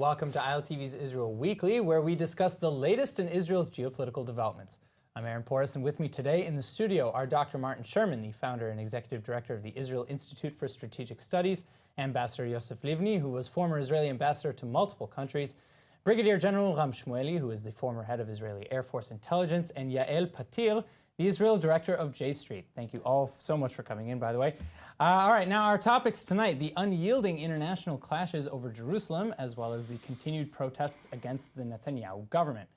welcome to ILTV's Israel Weekly, where we discuss the latest in Israel's geopolitical developments. I'm Aaron Porras, and with me today in the studio are Dr. Martin Sherman, the founder and executive director of the Israel Institute for Strategic Studies, Ambassador Yosef Livni, who was former Israeli ambassador to multiple countries, Brigadier General Ram Shmueli, who is the former head of Israeli Air Force Intelligence, and Yael Patir, the Israel director of J Street. Thank you all so much for coming in, by the way. All right, now our topics tonight: the unyielding international clashes over Jerusalem, as well as the continued protests against the Netanyahu government.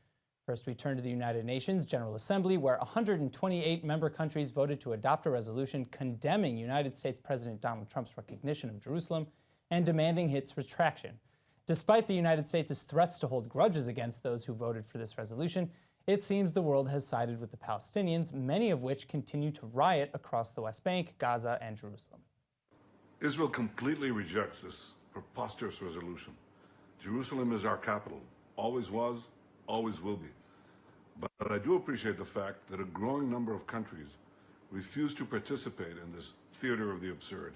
First, we turn to the United Nations General Assembly, where 128 member countries voted to adopt a resolution condemning United States President Donald Trump's recognition of Jerusalem and demanding its retraction. Despite the United States' threats to hold grudges against those who voted for this resolution, it seems the world has sided with the Palestinians, many of which continue to riot across the West Bank, Gaza, and Jerusalem. Israel completely rejects this preposterous resolution. Jerusalem is our capital, always was, always will be. But I do appreciate the fact that a growing number of countries refuse to participate in this theater of the absurd.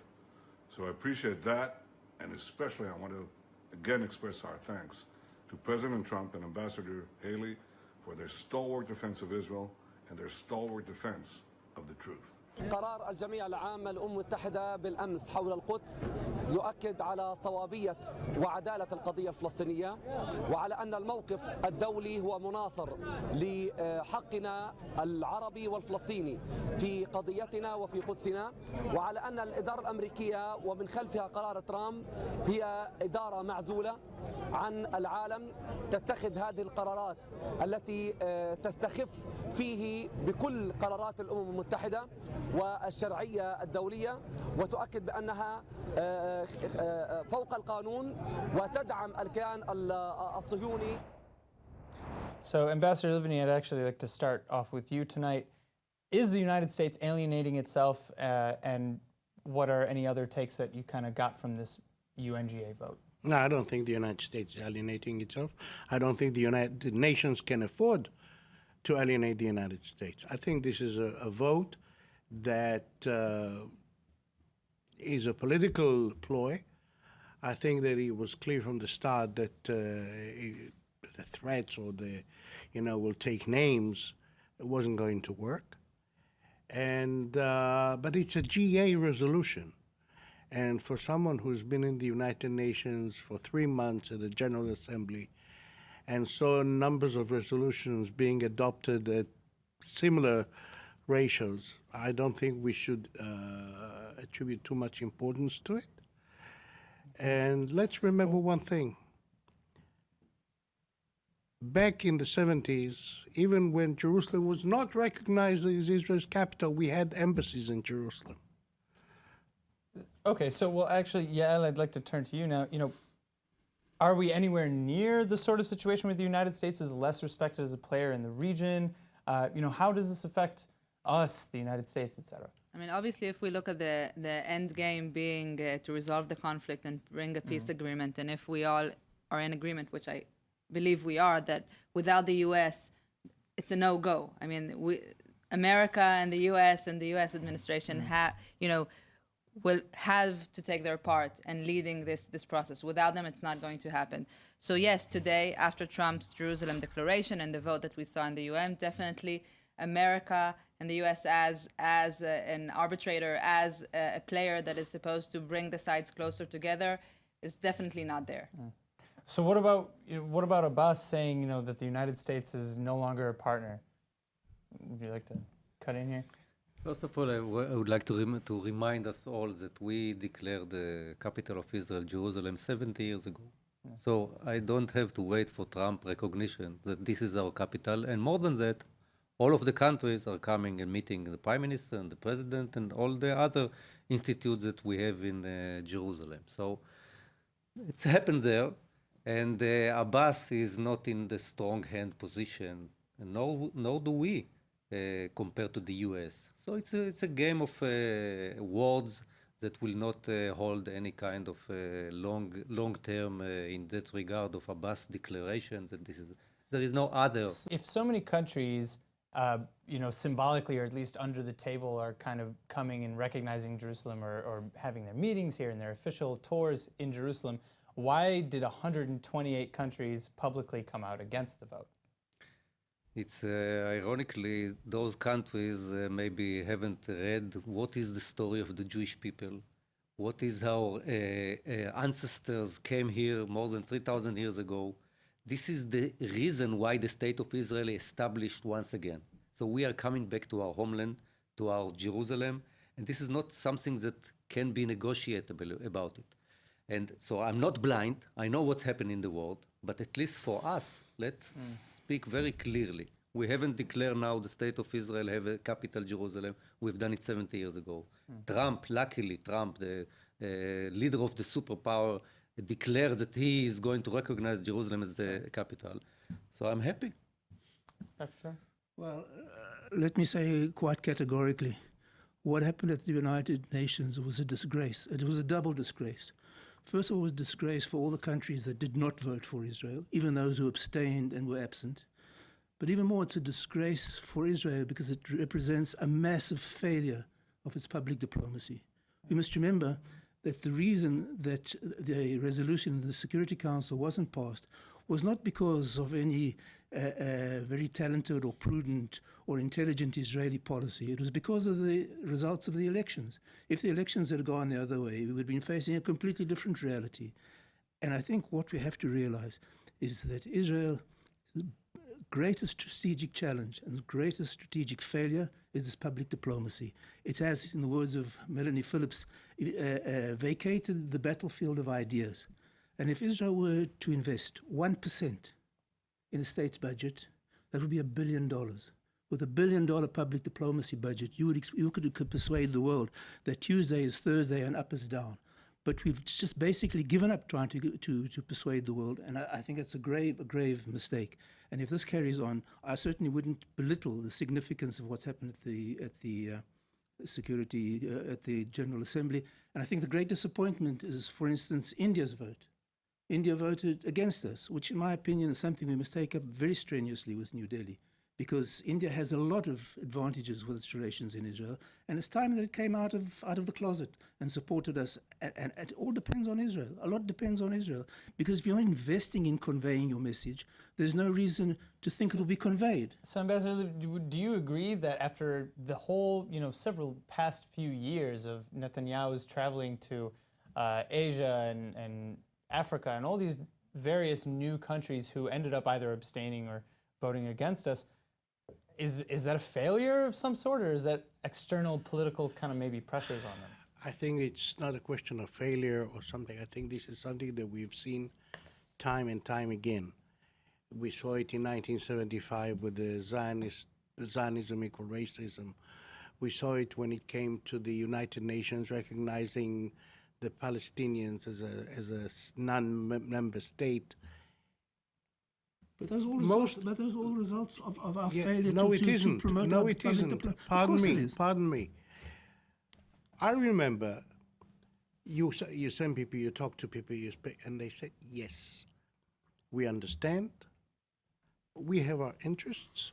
So I appreciate that, and especially I want to again express our thanks to President Trump and Ambassador Haley for their stalwart defense of Israel and their stalwart defense of the truth. قرار الجمعية العامة للأمم المتحدة بالأمس حول القدس يؤكد على صوابية وعدالة القضية الفلسطينية، وعلى أن الموقف الدولي هو مناصر لحقنا العربي والفلسطيني في قضيتنا وفي قدسنا، وعلى أن الإدارة الأمريكية ومن خلفها قرار ترامب هي إدارة معزولة عن العالم، تتخذ هذه القرارات التي تستخف فيه بكل قرارات الأمم المتحدة والشرعية الدولية، وتؤكد بأنها فوق القانون وتدعم الكيان الصهيوني. So, Ambassador Livni, I'd actually like to start off with you tonight. Is the United States alienating itself, and what are any other takes that you kind of got from this UNGA vote? No, I don't think the United States is alienating itself. I don't think the United Nations can afford to alienate the United States. I think this is a vote that is a political ploy. I think that it was clear from the start that the threats or the, will take names, it wasn't going to work. And but it's a GA resolution. And for someone who's been in the United Nations for 3 months at the General Assembly and saw numbers of resolutions being adopted at similar ratios, I don't think we should attribute too much importance to it. And let's remember one thing. Back in the 70s, even when Jerusalem was not recognized as Israel's capital, we had embassies in Jerusalem. Okay, so well, actually, Yael, I'd like to turn to you now. Are we anywhere near the sort of situation where the United States is less respected as a player in the region? How does this affect us, the United States, et cetera? I mean, obviously, if we look at the end game being to resolve the conflict and bring a peace agreement, and if we all are in agreement, which I believe we are, that without the U.S., it's a no-go. I mean, America and the U.S. and the U.S. administration will have to take their part in leading this process. Without them, it's not going to happen. So yes, today, after Trump's Jerusalem declaration and the vote that we saw in the UN, definitely America and the U.S. as an arbitrator, as a player that is supposed to bring the sides closer together, is definitely not there. So what about Abbas saying that the United States is no longer a partner? Would you like to cut in here? First of all, I would like to remind us all that we declared the capital of Israel, Jerusalem, 70 years ago. Yeah. So I don't have to wait for Trump recognition that this is our capital. And more than that, all of the countries are coming and meeting the Prime Minister and the President and all the other institutes that we have in Jerusalem. So it's happened there. And Abbas is not in the strong hand position, nor do we. Compared to the U.S. So it's a game of words that will not hold any kind of long term in that regard of Abbas declarations. That there is no other. If so many countries, symbolically or at least under the table, are kind of coming and recognizing Jerusalem or having their meetings here and their official tours in Jerusalem, why did 128 countries publicly come out against the vote? It's ironically, those countries maybe haven't read what is the story of the Jewish people. What is our ancestors came here more than 3,000 years ago. This is the reason why the state of Israel established once again. So we are coming back to our homeland, to our Jerusalem, and this is not something that can be negotiable about it. And so I'm not blind. I know what's happening in the world, but at least for us, let's speak very clearly. We haven't declared now the state of Israel have a capital, Jerusalem. We've done it 70 years ago. Trump, the leader of the superpower, declared that he is going to recognize Jerusalem as the capital. So I'm happy. Sure. Well, let me say quite categorically, what happened at the United Nations was a disgrace. It was a double disgrace. First of all, it was a disgrace for all the countries that did not vote for Israel, even those who abstained and were absent. But even more, it's a disgrace for Israel because it represents a massive failure of its public diplomacy. We must remember that the reason that the resolution in the Security Council wasn't passed was not because of any very talented or prudent or intelligent Israeli policy. It was because of the results of the elections. If the elections had gone the other way, we would have been facing a completely different reality. And I think what we have to realize is that Israel's greatest strategic challenge and greatest strategic failure is this public diplomacy. It has, in the words of Melanie Phillips, vacated the battlefield of ideas. And if Israel were to invest 1% in the state's budget, that would be $1 billion. With $1 billion public diplomacy budget, you could persuade the world that Tuesday is Thursday and up is down. But we've just basically given up trying to persuade the world, and I think it's a grave mistake. And if this carries on, I certainly wouldn't belittle the significance of what's happened at the General Assembly. And I think the great disappointment is, for instance, India's vote. India voted against us, which in my opinion is something we must take up very strenuously with New Delhi, because India has a lot of advantages with its relations in Israel, and it's time that it came out of the closet and supported us. And it all depends on Israel. A lot depends on Israel, because if you're investing in conveying your message, there's no reason to think it will be conveyed. So, Ambassador, do you agree that after the whole, several past few years of Netanyahu's traveling to Asia and Africa and all these various new countries who ended up either abstaining or voting against us, is that a failure of some sort, or is that external political kind of maybe pressures on them? I think it's not a question of failure or something. I think this is something that we've seen time and time again. We saw it in 1975 with the Zionism equal racism. We saw it when it came to the United Nations recognizing the Palestinians as a non-member state. But those all results of our failure no, it to isn't. promote No, our it public isn't. diplomacy. Pardon me. I remember you send people, you talk to people, you speak, and they say, yes, we understand. We have our interests.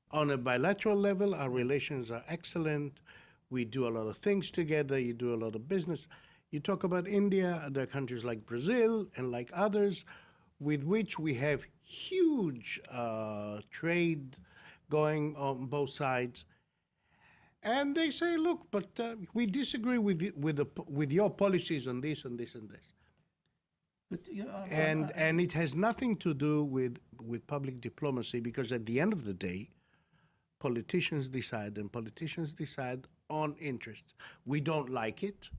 On a bilateral level, our relations are excellent. We do a lot of things together. You do a lot of business. You talk about India, there are countries like Brazil and like others with which we have huge trade going on both sides. And they say, look, but we disagree with your policies on this and this and this. But, And it has nothing to do with public diplomacy, because at the end of the day, politicians decide, and politicians decide on interests. We don't like it.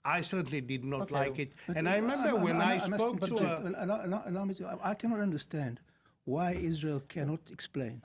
I certainly did not like it. And I remember when I spoke to I cannot understand why Israel cannot explain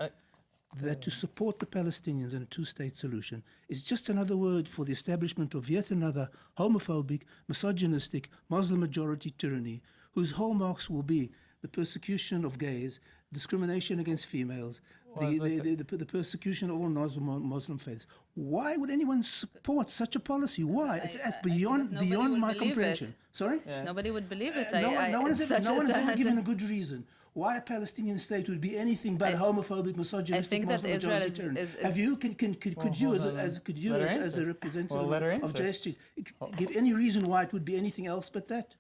that to support the Palestinians in a two-state solution is just another word for the establishment of yet another homophobic, misogynistic, Muslim-majority tyranny whose hallmarks will be the persecution of gays, discrimination against females, the persecution of all Muslim faiths. Why would anyone support such a policy? Why? It's beyond my comprehension. It. Sorry? Yeah. Nobody would believe it. No one has ever given a good reason why a Palestinian state would be anything but homophobic, misogynistic, Muslim majority tyranny. Have you? Could you, as a representative of J Street, give any reason why it would be anything else but that?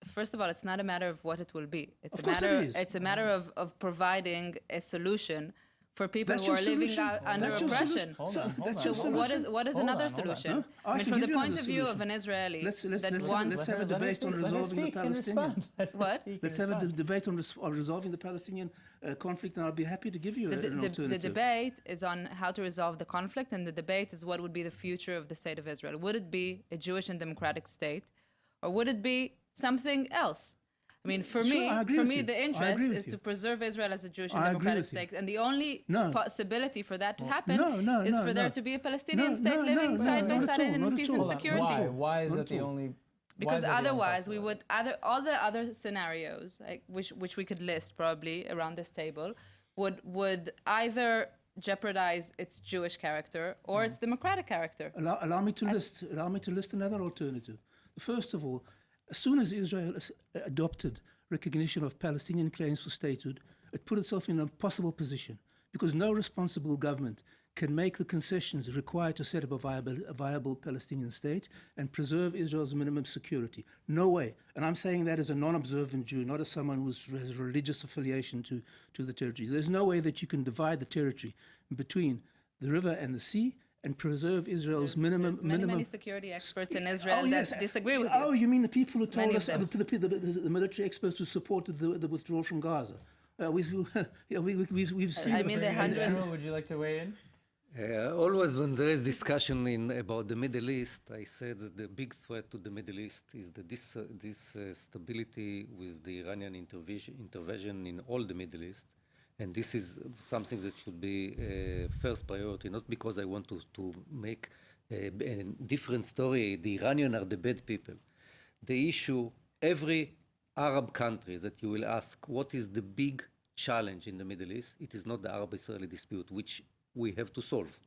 First of all, it's not a matter of what it will be. It's Of a course it matter. is. It's a matter of providing a solution for people That's who your are living solution. under That's your oppression. solution. That's So your solution. what is Hold another on, hold on. solution? No, I I mean, can from give the you point another of view of solution. an Israeli Let's that wants. have a debate on resolving the Palestinian. What? Let's have a debate on resolving the Palestinian conflict, and I'll be happy to give you an alternative. The debate is on how to resolve the conflict, and the debate is what would be the future of the state of Israel. Would it be a Jewish and democratic state, or would it be something else? I mean, for Sure, I agree with you. the I interest agree with is you. to preserve Israel as a Jewish and I agree democratic with you. state, and the only No. possibility for that to happen no, is no, for there no. to be a Palestinian No, state no, living no, side by not at side all, in not at peace all. and Why? security. Why is Not that at the all. only? Because otherwise, we would all the other scenarios, like, which we could list probably around this table, would either jeopardize its Jewish character or its democratic character. Allow me to list another alternative. First of all, as soon as Israel adopted recognition of Palestinian claims for statehood, it put itself in an impossible position because no responsible government can make the concessions required to set up a viable Palestinian state and preserve Israel's minimum security. No way. And I'm saying that as a non-observant Jew, not as someone who has a religious affiliation to the territory. There's no way that you can divide the territory between the river and the sea and preserve Israel's There's many security experts in Israel that disagree with you. Oh, you mean the people who told Many us, of them. the military experts who supported the withdrawal from Gaza? We've seen. I mean, the hundreds. Admiral, would you like to weigh in? Always when there is discussion about the Middle East, I said that the big threat to the Middle East is this stability with the Iranian intervention in all the Middle East. And this is something that should be first priority, not because I want to make a different story. The Iranians are the bad people. The issue, every Arab country that you will ask, what is the big challenge in the Middle East? It is not the Arab-Israeli dispute, which we have to solve.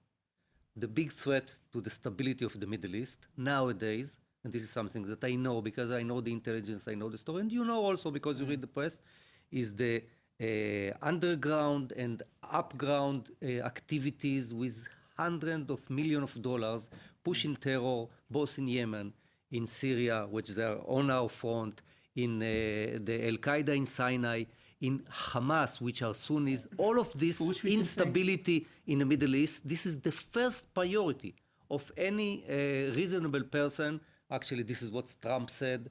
The big threat to the stability of the Middle East nowadays, and this is something that I know because I know the intelligence, I know the story, and you know also because you read the press, is the underground and upground activities with hundreds of millions of dollars pushing terror both in Yemen, in Syria, which they are on our front, in the Al-Qaeda in Sinai, in Hamas, which are Sunnis, all of this instability in the Middle East, this is the first priority of any reasonable person. Actually, this is what Trump said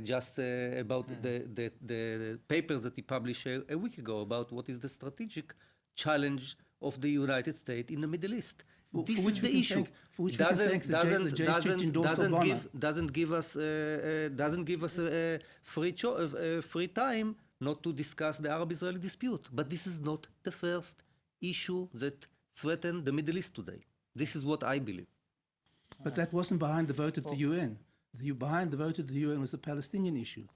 just about the papers that he published a week ago about what is the strategic challenge of the United States in the Middle East. This is the issue. Doesn't give us a free time not to discuss the Arab-Israeli dispute. But this is not the first issue that threatens the Middle East today. This is what I believe. But that wasn't behind the vote at the UN. Behind the vote at the UN was the Palestinian issue.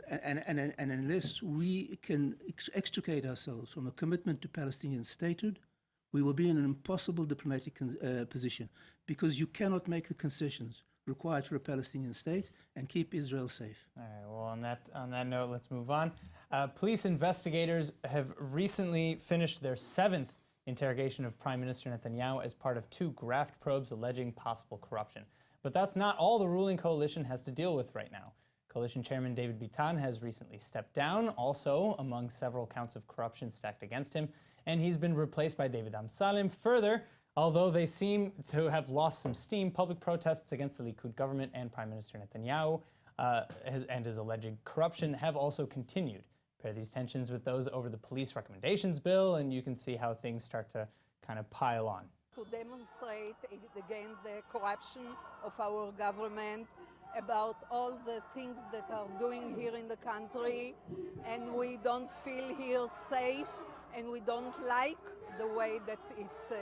And unless we can extricate ourselves from a commitment to Palestinian statehood, we will be in an impossible diplomatic position because you cannot make the concessions required for a Palestinian state and keep Israel safe. All right, well, on that note, let's move on. Police investigators have recently finished their 7th interrogation of Prime Minister Netanyahu as part of 2 graft probes alleging possible corruption. But that's not all the ruling coalition has to deal with right now. Coalition Chairman David Bitan has recently stepped down, also among several counts of corruption stacked against him, and he's been replaced by David Amsalem. Further, although they seem to have lost some steam, public protests against the Likud government and Prime Minister Netanyahu and his alleged corruption have also continued. Pair these tensions with those over the police recommendations bill, and you can see how things start to kind of pile on. To demonstrate against the corruption of our government, about all the things that are doing here in the country, and we don't feel here safe, and we don't like the way that it's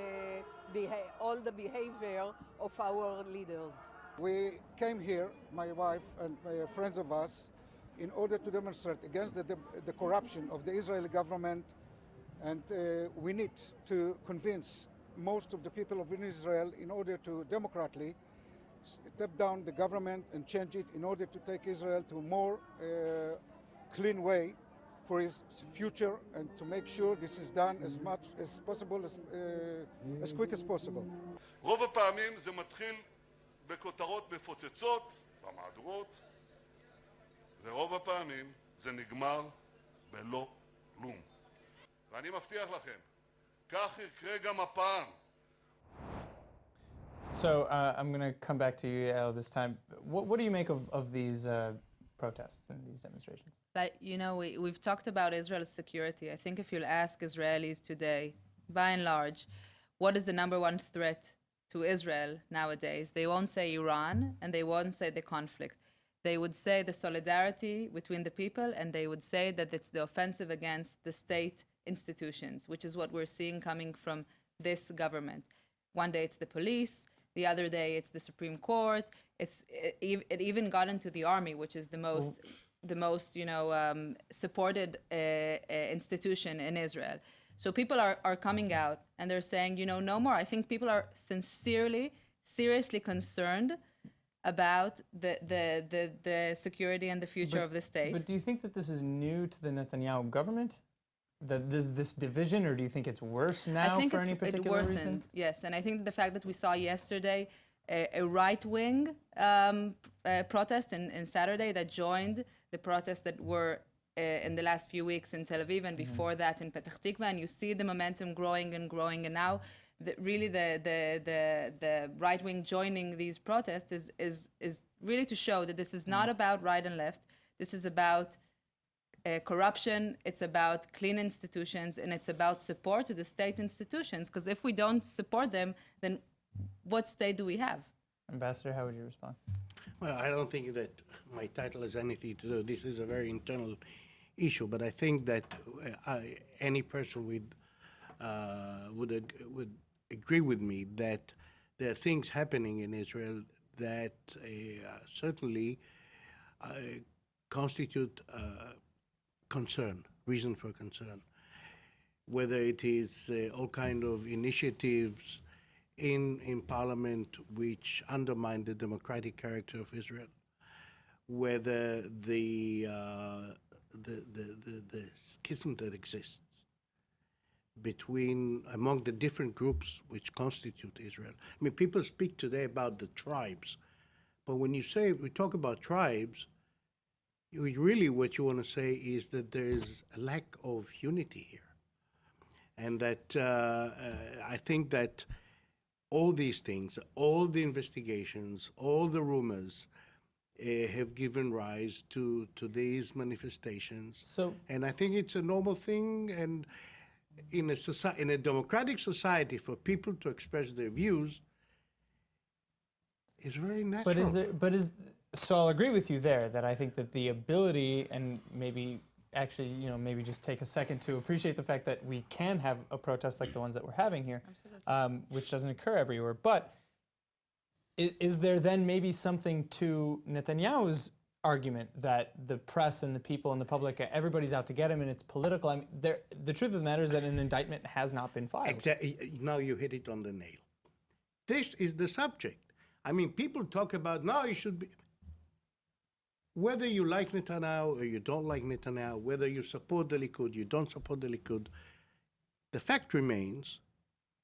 all the behavior of our leaders. We came here, my wife and friends of us, in order to demonstrate against the corruption of the Israeli government, and we need to convince most of the people of Israel in order to democratically step down the government and change it in order to take Israel to a more clean way for its future, and to make sure this is done as much as possible, as quick as possible. רוב הפעמים זה מתחיל בכותרות מפוצצות, במהדורות, ורוב הפעמים זה נגמר בלא כלום. ואני מבטיח לכם, כך יקרה גם הפעם. So I'm going to come back to you, Yael, this time. What do you make of these protests and these demonstrations? Like, you know, we've talked about Israel's security. I think if you'll ask Israelis today, by and large, what is the number one threat to Israel nowadays, they won't say Iran and they won't say the conflict. They would say the solidarity between the people, and they would say that it's the offensive against the state institutions, which is what we're seeing coming from this government. One day it's the police, the other day it's the Supreme Court. It even got into the army, which is the most supported institution in Israel. So people are coming out and they're saying, no more. I think people are seriously concerned about the security and the future of the state. But do you think that this is new to the Netanyahu government? That this division, or do you think it's worse now for any particular reason? Yes, and I think the fact that we saw yesterday a right-wing protest in Saturday that joined the protests that were in the last few weeks in Tel Aviv and before that in Petah Tikva, and you see the momentum growing and growing, and now the right wing joining these protests is really to show that this is not about right and left. This is about corruption. It's about clean institutions, and it's about support to the state institutions. Because if we don't support them, then what state do we have? Ambassador, how would you respond? Well, I don't think that my title has anything to do. This is a very internal issue, but I think that any person would agree with me that there are things happening in Israel that certainly constitute concern, reason for concern. Whether it is all kind of initiatives in parliament which undermine the democratic character of Israel, whether the schism that exists among the different groups which constitute Israel. I mean, people speak today about the tribes, but when we talk about tribes, really what you want to say is that there is a lack of unity here. And that I think that all these things, all the investigations, all the rumors have given rise to these manifestations. And I think it's a normal thing, and in a democratic society, for people to express their views is very natural. So I'll agree with you there that I think that the ability, and maybe actually, maybe just take a second to appreciate the fact that we can have a protest like the ones that we're having here, which doesn't occur everywhere. But is there then maybe something to Netanyahu's argument that the press and the people and the public, everybody's out to get him and it's political? I mean, the truth of the matter is that an indictment has not been filed. Exactly. Now you hit it on the nail. This is the subject. I mean, people talk about, no, it should be. Whether you like Netanyahu or you don't like Netanyahu, whether you support the Likud, you don't support the Likud, the fact remains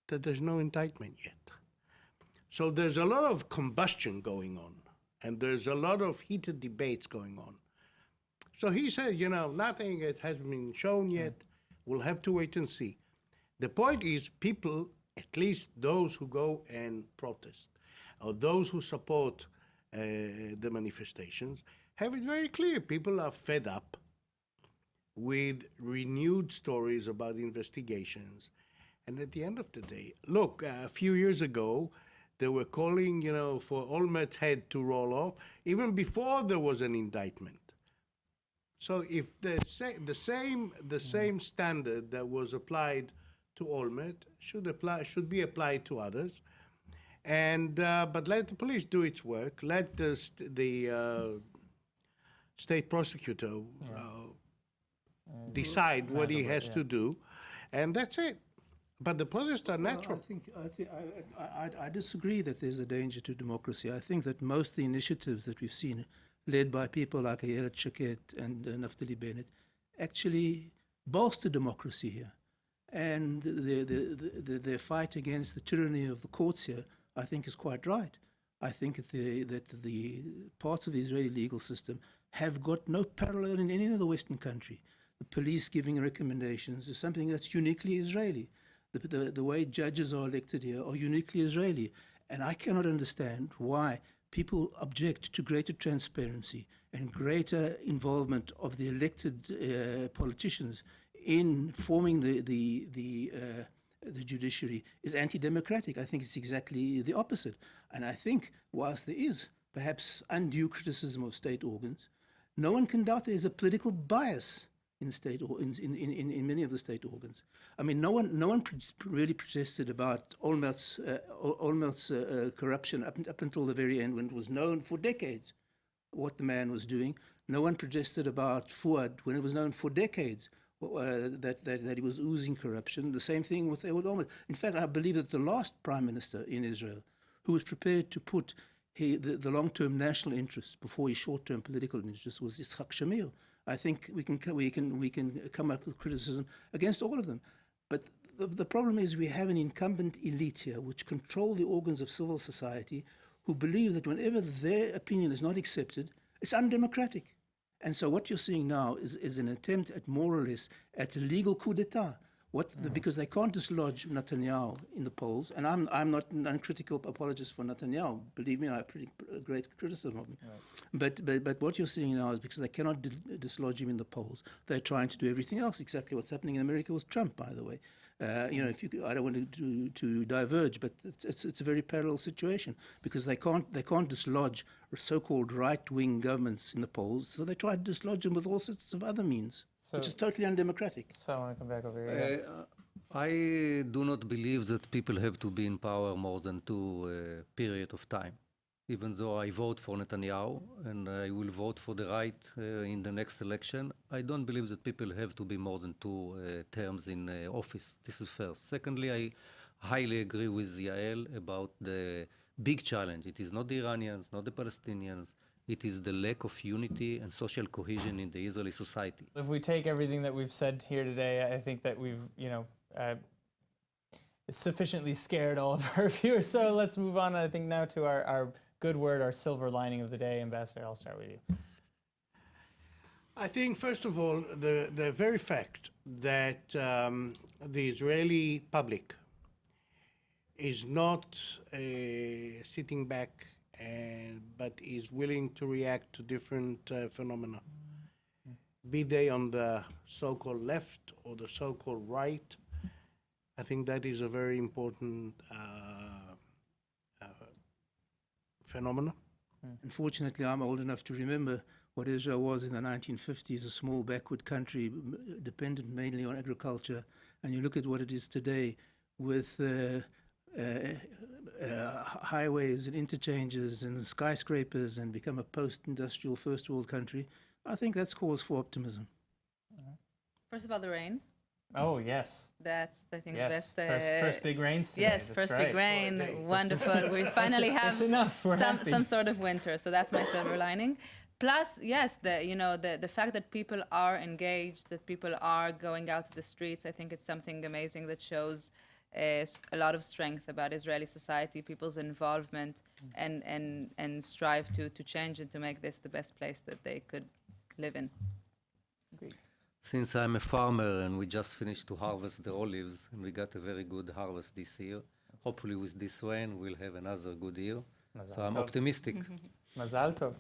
that there's no indictment yet. So there's a lot of combustion going on, and there's a lot of heated debates going on. So he said, nothing has been shown yet. We'll have to wait and see. The point is, people, at least those who go and protest, or those who support the manifestations, have it very clear. People are fed up with renewed stories about investigations. And at the end of the day, look, a few years ago, they were calling, for Olmert's head to roll off, even before there was an indictment. So if the same standard that was applied to Olmert should be applied to others. And but let the police do its work. Let the state prosecutor decide what he has to do, and that's it. But the protests are natural. I disagree that there's a danger to democracy. I think that most of the initiatives that we've seen, led by people like Ayelet Shaked and Naftali Bennett, actually bolster democracy here. And the fight against the tyranny of the courts here, I think, is quite right. I think that the parts of the Israeli legal system have got no parallel in any other Western country. The police giving recommendations is something that's uniquely Israeli. The way judges are elected here are uniquely Israeli. And I cannot understand why people object to greater transparency and greater involvement of the elected politicians in forming the judiciary is anti-democratic. I think it's exactly the opposite. And I think whilst there is perhaps undue criticism of state organs, no one can doubt there is a political bias in in many of the state organs. I mean, no one really protested about Olmert's corruption up until the very end, when it was known for decades what the man was doing. No one protested about Fuad when it was known for decades that he was oozing corruption. The same thing with Ehud Olmert. In fact, I believe that the last prime minister in Israel who was prepared to put the long-term national interests before his short-term political interests was Yitzhak Shamir. I think we can come up with criticism against all of them. But the problem is we have an incumbent elite here which control the organs of civil society, who believe that whenever their opinion is not accepted, it's undemocratic. And so what you're seeing now is an attempt at more or less at a legal coup d'etat. Because they can't dislodge Netanyahu in the polls, and I'm not an uncritical apologist for Netanyahu. Believe me, I have pretty great criticism of him. Right. But what you're seeing now is because they cannot dislodge him in the polls, they're trying to do everything else. Exactly what's happening in America with Trump, by the way. I don't want to diverge, but it's a very parallel situation because they can't dislodge so-called right-wing governments in the polls, so they try to dislodge them with all sorts of other means. Which is totally undemocratic. So I want to come back over here. I do not believe that people have to be in power more than two period of time. Even though I vote for Netanyahu and I will vote for the right in the next election, I don't believe that people have to be more than two terms in office. This is first. Secondly, I highly agree with Yael about the big challenge. It is not the Iranians, not the Palestinians. It is the lack of unity and social cohesion in the Israeli society. If we take everything that we've said here today, I think that we've, sufficiently scared all of our viewers. So let's move on, I think, now to our good word, our silver lining of the day. Ambassador, I'll start with you. I think, first of all, the very fact that the Israeli public is not sitting back but is willing to react to different phenomena, be they on the so-called left or the so-called right. I think that is a very important phenomenon. Unfortunately, I'm old enough to remember what Israel was in the 1950s, a small backward country dependent mainly on agriculture. And you look at what it is today with highways and interchanges and skyscrapers and become a post-industrial first world country. I think that's cause for optimism. First of all, the rain. Oh, yes. That's the first big rains today. Yes, that's first right. big rain. Wonderful. We finally have some sort of winter. So that's my silver lining. Plus, yes, the fact that people are engaged, that people are going out to the streets, I think it's something amazing that shows a lot of strength about Israeli society, people's involvement, and strive to change and to make this the best place that they could live in. Agreed. Since I'm a farmer and we just finished to harvest the olives and we got a very good harvest this year, hopefully with this rain we'll have another good year. So I'm optimistic. Mazal tov.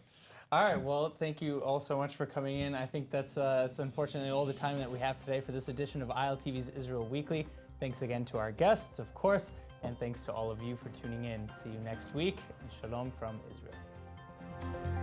All right, well, thank you all so much for coming in. I think that's unfortunately all the time that we have today for this edition of ILTV's Israel Weekly. Thanks again to our guests, of course, and thanks to all of you for tuning in. See you next week, and shalom from Israel.